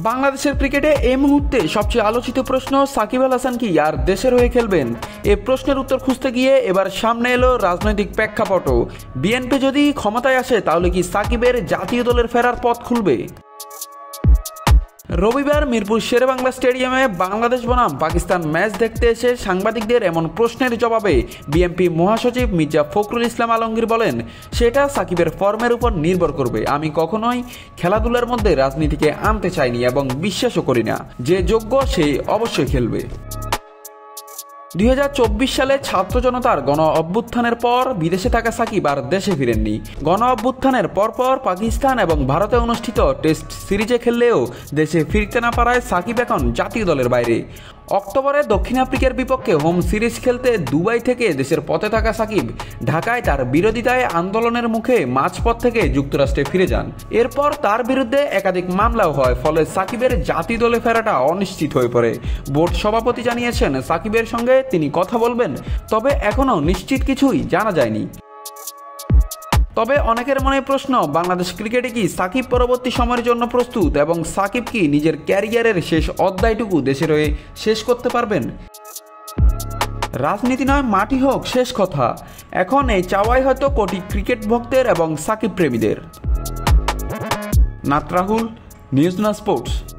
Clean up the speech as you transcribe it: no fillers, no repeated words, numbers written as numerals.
বাংলাদেশের ক্রিকেটে এই মুহূর্তে সবচেয়ে আলোচিত প্রশ্ন, সাকিব আল হাসান কি আর দেশের হয়ে খেলবেন? এই প্রশ্নের উত্তর খুঁজতে গিয়ে এবার সামনে এলো রাজনৈতিক প্রেক্ষাপটও। বিএনপি যদি ক্ষমতায় আসে তাহলে কি সাকিবের জাতীয় দলের ফেরার পথ খুলবে? রবিবার মিরপুর শেরেবাংলা স্টেডিয়ামে বাংলাদেশ বনাম পাকিস্তান ম্যাচ দেখতে এসে সাংবাদিকদের এমন প্রশ্নের জবাবে বিএনপি মহাসচিব মির্জা ফখরুল ইসলাম আলমগীর বলেন, সেটা সাকিবের ফর্মের উপর নির্ভর করবে। আমি কখনোই খেলাধুলার মধ্যে রাজনীতিকে আনতে চাইনি এবং বিশ্বাসও করি না। যে যোগ্য সে অবশ্যই খেলবে। 2024 সালে ছাত্র জনতার গণ অভ্যুত্থানের পর বিদেশে থাকা সাকিব আর দেশে ফিরেননি। গণ অভ্যুত্থানের পরপর পাকিস্তান এবং ভারতে অনুষ্ঠিত টেস্ট সিরিজে খেললেও দেশে ফিরতে না পারায় সাকিব এখন জাতীয় দলের বাইরে। অক্টোবরে দক্ষিণ আফ্রিকার বিপক্ষে হোম সিরিজ খেলতে দুবাই থেকে দেশের পথে থাকা সাকিব ঢাকায় তার বিরোধিতায় আন্দোলনের মুখে মাঝপথ থেকে যুক্তরাষ্ট্রে ফিরে যান। এরপর তার বিরুদ্ধে একাধিক মামলাও হয়, ফলে সাকিবের জাতীয় দলে ফেরাটা অনিশ্চিত হয়ে পড়ে। বোর্ড সভাপতি জানিয়েছেন সাকিবের সঙ্গে তিনি কথা বলবেন, তবে এখনও নিশ্চিত কিছুই জানা যায়নি। তবে অনেকের মনে প্রশ্ন, বাংলাদেশ ক্রিকেটে কি সাকিব পরবর্তী সময়ের জন্য প্রস্তুত এবং সাকিব কি নিজের ক্যারিয়ারের শেষ অধ্যায়টুকু দেশের হয়ে শেষ করতে পারবেন? রাজনীতি নয়, মাটি হোক শেষ কথা। এখন এই চাওয়াই হয়তো কোটি ক্রিকেট ভক্তের এবং সাকিব প্রেমীদের। নাত রাহুল, নিউজ না স্পোর্টস।